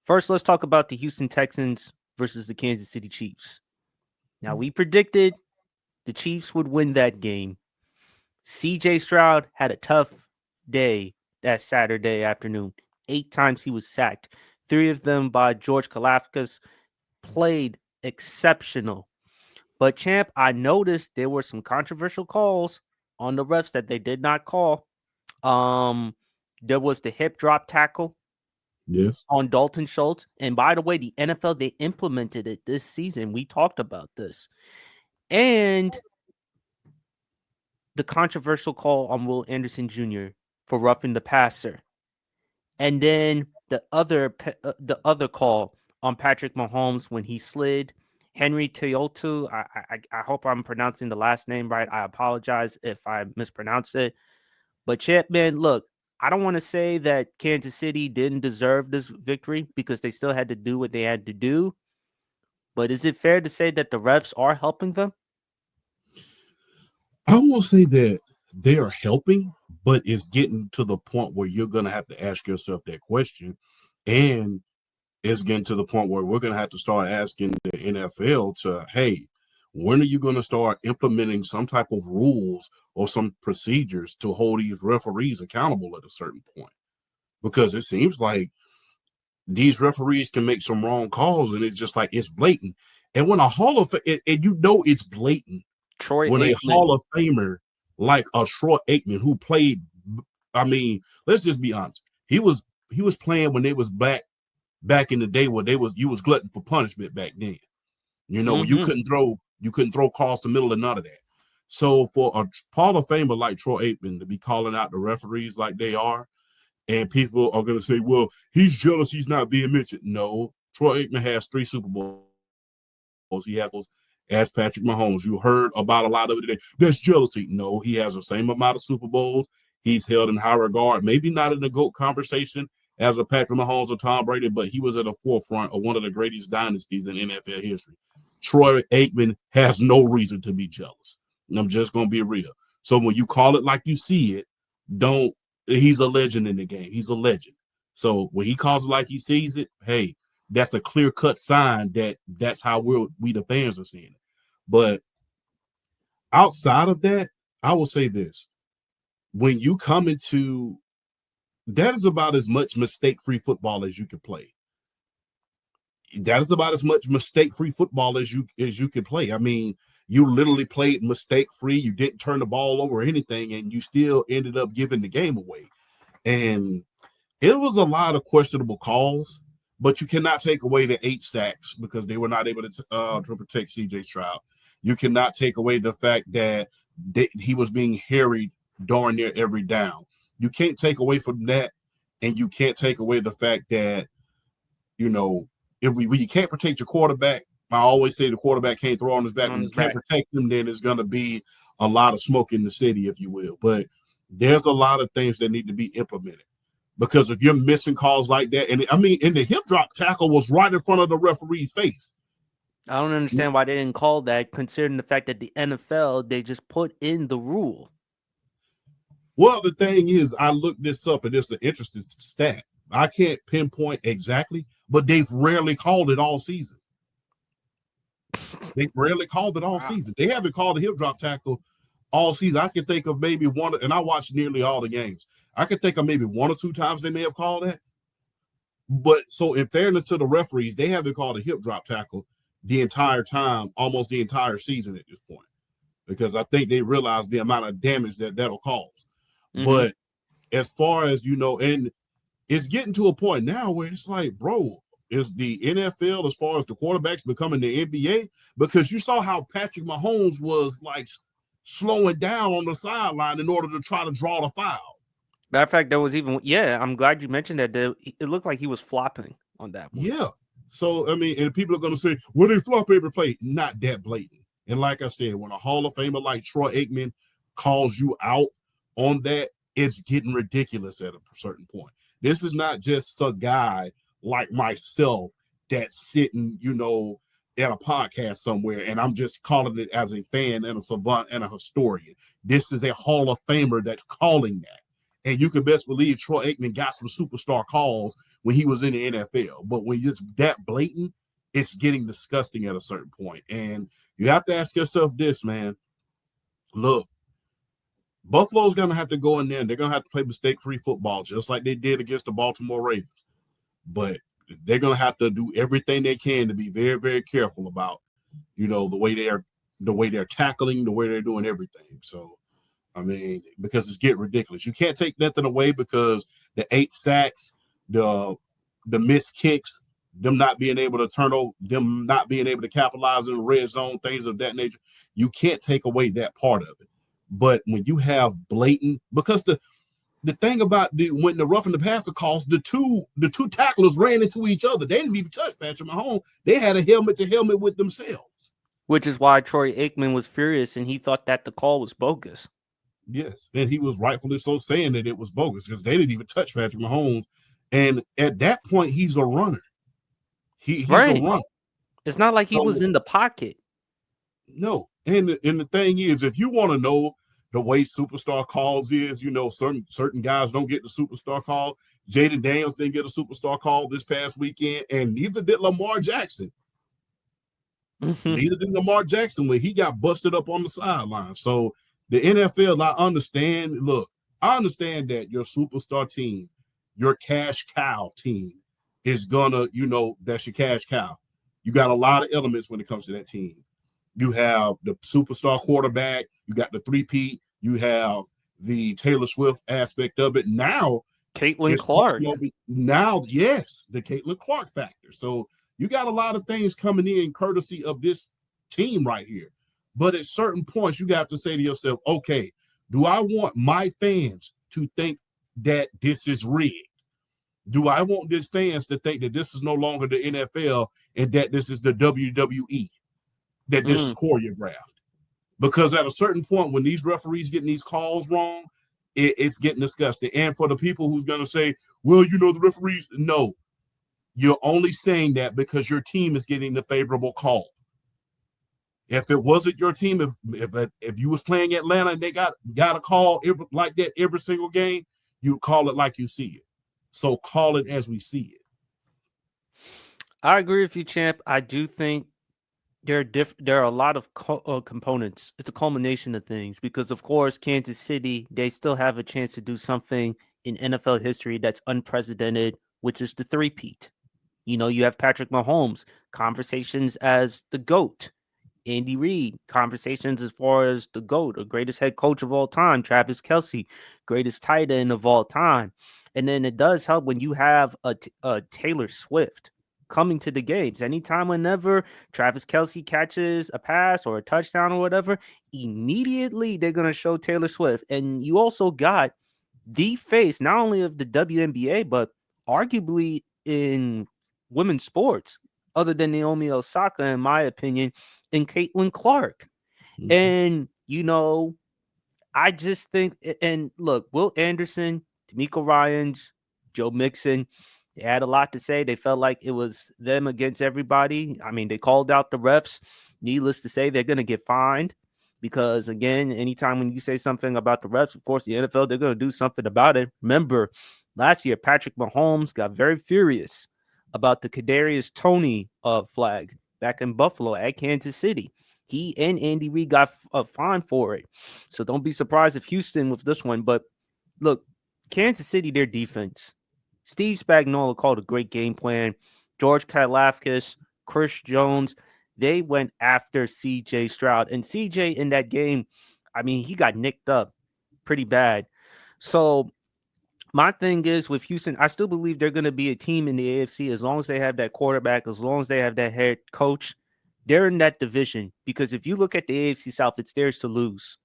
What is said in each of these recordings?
First, let's talk about the Houston Texans versus the Kansas City Chiefs. Now, we predicted the Chiefs would win that game. CJ Stroud had a tough day that Saturday afternoon. 8 times he was sacked, 3 of them by George Kalafkas. Played exceptional. But, Champ, I noticed there were some controversial calls on the refs that they did not call. There was the hip drop tackle. Yes. On Dalton Schultz. And by the way, the NFL, they implemented it this season. We talked about this. And the controversial call on Will Anderson Jr. for roughing the passer. And then the other call on Patrick Mahomes when he slid. Henry Teotu, I hope I'm pronouncing the last name right. I apologize if I mispronounce it. But Chip, man, look, I don't want to say that Kansas City didn't deserve this victory because they still had to do what they had to do. But is it fair to say that the refs are helping them? I won't say that they are helping, but it's getting to the point where you're going to have to ask yourself that question. And it's getting to the point where we're going to have to start asking the NFL to, hey, when are you going to start implementing some type of rules or some procedures to hold these referees accountable at a certain point? Because it seems like these referees can make some wrong calls, and it's just like it's blatant. And when a Hall of and you know it's blatant when a Hall of Famer like a Troy Aikman who played, I mean, let's just be honest, he was playing when they was back in the day where you was glutton for punishment back then. You know, you couldn't throw across the middle of none of that. So for a Hall of Famer like Troy Aikman to be calling out the referees like they are, and people are going to say, well, he's jealous he's not being mentioned. No, Troy Aikman has 3 Super Bowls. He has those as Patrick Mahomes. You heard about a lot of it today. That's jealousy. No, he has the same amount of Super Bowls. He's held in high regard, maybe not in the GOAT conversation as a Patrick Mahomes or Tom Brady, but he was at the forefront of one of the greatest dynasties in NFL history. Troy Aikman has no reason to be jealous. And I'm just going to be real. So when you call it like you see it, he's a legend in the game. He's a legend. So when he calls it like he sees it, hey, that's a clear-cut sign that's how we the fans are seeing it. But outside of that, I will say this. When you come into that is about as much mistake-free football as you can play. That is about as much mistake-free football as you can play. I mean, you literally played mistake-free. You didn't turn the ball over or anything, and you still ended up giving the game away. And it was a lot of questionable calls, but you cannot take away the 8 sacks because they were not able to protect CJ Stroud. You cannot take away the fact that he was being harried darn near every down. You can't take away from that, and you can't take away the fact that, you know, when you can't protect your quarterback, I always say the quarterback can't throw on his back. When you can't protect him, then it's going to be a lot of smoke in the city, if you will. But there's a lot of things that need to be implemented. Because if you're missing calls like that, and the hip drop tackle was right in front of the referee's face. I don't understand why they didn't call that, considering the fact that the NFL, they just put in the rule. Well, the thing is, I looked this up, and it's an interesting stat. I can't pinpoint exactly, but they've rarely called it all season. They've rarely called it all season. They haven't called a hip drop tackle all season. I can think of maybe one, and I watched nearly all the games. I could think of maybe 1 or 2 times they may have called that. But so in fairness to the referees, they haven't called a hip drop tackle the entire time, almost the entire season at this point, because I think they realize the amount of damage that'll cause. Mm-hmm. But as far as, you know, and it's getting to a point now where it's like, bro, is the NFL, as far as the quarterbacks, becoming the NBA? Because you saw how Patrick Mahomes was like slowing down on the sideline in order to try to draw the foul. Matter of fact, there was even, I'm glad you mentioned that. It looked like he was flopping on that one. Yeah. So, I mean, and people are going to say, well, they flop every play. Not that blatant. And like I said, when a Hall of Famer like Troy Aikman calls you out on that, it's getting ridiculous at a certain point. This is not just a guy like myself that's sitting, you know, at a podcast somewhere, and I'm just calling it as a fan and a savant and a historian. This is a Hall of Famer that's calling that. And you can best believe Troy Aikman got some superstar calls when he was in the NFL. But when it's that blatant, it's getting disgusting at a certain point. And you have to ask yourself this, man. Look, Buffalo's going to have to go in there and they're going to have to play mistake-free football, just like they did against the Baltimore Ravens. But they're going to have to do everything they can to be very, very careful about, the way they're tackling, the way they're doing everything. So, I mean, because it's getting ridiculous. You can't take nothing away because the 8 sacks, the missed kicks, them not being able to turn over, them not being able to capitalize in the red zone, things of that nature. You can't take away that part of it. But when you have blatant, because the thing about when the roughing the passer calls, the two tacklers ran into each other. They didn't even touch Patrick Mahomes. They had a helmet to helmet with themselves. Which is why Troy Aikman was furious and he thought that the call was bogus. Yes, and he was rightfully so saying that it was bogus because they didn't even touch Patrick Mahomes. And at that point, he's a runner. He's a runner. It's not like he was in the pocket. No. And the thing is, if you want to know the way superstar calls is, certain guys don't get the superstar call. Jaden Daniels didn't get a superstar call this past weekend, and neither did Lamar Jackson. Neither did Lamar Jackson when he got busted up on the sideline. So the NFL, I understand that your superstar team, your cash cow team is gonna, that's your cash cow. You got a lot of elements when it comes to that team. You have the superstar quarterback, you got the three-peat, you have the Taylor Swift aspect of it. Now, Caitlin Clark. The Caitlin Clark factor. So you got a lot of things coming in courtesy of this team right here. But at certain points, you got to say to yourself, okay, do I want my fans to think that this is rigged? Do I want these fans to think that this is no longer the NFL and that this is the WWE, that this is choreographed? Because at a certain point, when these referees getting these calls wrong, it's getting disgusting. And for the people who's going to say, well, the referees, no, you're only saying that because your team is getting the favorable call. If it wasn't your team, if you was playing Atlanta and they got a call like that every single game, you call it like you see it. So call it as we see it. I agree with you, Champ. I do think there are a lot of components. It's a culmination of things because, of course, Kansas City, they still have a chance to do something in NFL history that's unprecedented, which is the three-peat. You have Patrick Mahomes, conversations as the GOAT. Andy Reid, conversations as far as the GOAT, the greatest head coach of all time, Travis Kelce, greatest tight end of all time. And then it does help when you have a Taylor Swift coming to the games. Whenever Travis Kelce catches a pass or a touchdown or whatever, immediately they're going to show Taylor Swift. And you also got the face, not only of the WNBA, but arguably in women's sports, other than Naomi Osaka, in my opinion, and Caitlin Clark. And, I just think, and look, Will Anderson, D'Amico Ryans, Joe Mixon, they had a lot to say. They felt like it was them against everybody. I mean, they called out the refs. Needless to say, they're going to get fined because, again, anytime when you say something about the refs, of course, the NFL, they're going to do something about it. Remember, last year, Patrick Mahomes got very furious about the Kadarius Toney flag back in Buffalo at Kansas City. He and Andy Reid got a fine for it. So don't be surprised if Houston with this one. But look, Kansas City, their defense. Steve Spagnuolo called a great game plan. George Karlaftis, Chris Jones, they went after C.J. Stroud. And C.J. in that game, I mean, he got nicked up pretty bad. So my thing is with Houston, I still believe they're going to be a team in the AFC as long as they have that quarterback, as long as they have that head coach. They're in that division because if you look at the AFC South, it's theirs to lose.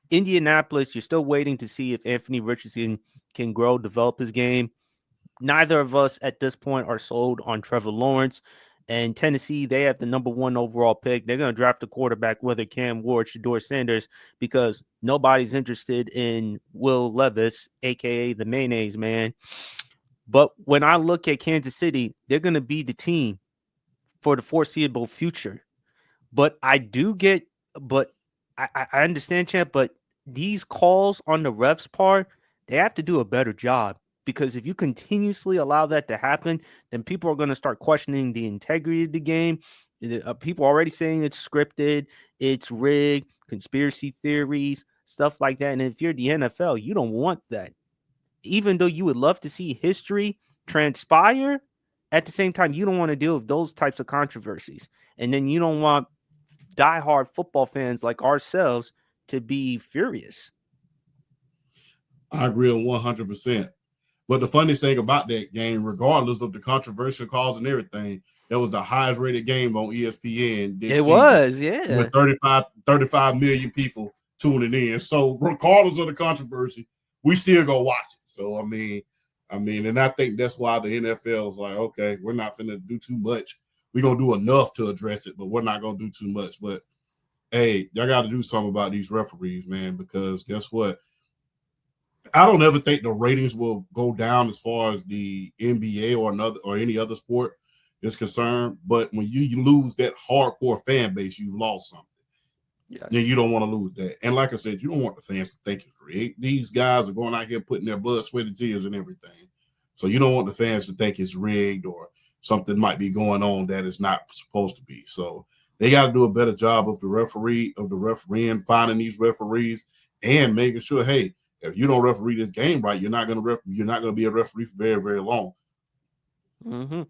Indianapolis, you're still waiting to see if Anthony Richardson can grow, develop his game. Neither of us at this point are sold on Trevor Lawrence. And Tennessee, they have the number 1 overall pick. They're going to draft a quarterback, whether Cam Ward, Shedeur Sanders, because nobody's interested in Will Levis, a.k.a. the Mayonnaise Man. But when I look at Kansas City, they're going to be the team for the foreseeable future. But I understand, Champ, but these calls on the refs part, they have to do a better job because if you continuously allow that to happen, then people are going to start questioning the integrity of the game. People are already saying it's scripted, it's rigged, conspiracy theories, stuff like that. And if you're the NFL, you don't want that. Even though you would love to see history transpire, at the same time, you don't want to deal with those types of controversies. And then you don't want diehard football fans like ourselves to be furious. I agree on 100%. But the funniest thing about that game, regardless of the controversial calls and everything, that was the highest rated game on ESPN this It season was, yeah. with 35 million people tuning in. So regardless of the controversy, we still go watch it. So and I think that's why the NFL is like, okay, we're not going to do too much. We're going to do enough to address it, but we're not going to do too much. But hey, y'all got to do something about these referees, man, because guess what? I don't ever think the ratings will go down as far as the NBA or any other sport is concerned. But when you lose that hardcore fan base, you've lost something. Yes. Yeah, you don't want to lose that. And like I said, you don't want the fans to think it's rigged. These guys are going out here putting their blood, sweat, and tears and everything. So you don't want the fans to think it's rigged or something might be going on that is not supposed to be. So they got to do a better job of the refereeing, finding these referees and making sure, hey, if you don't referee this game right, you're not going to be a referee for very, very long. Mm-hmm.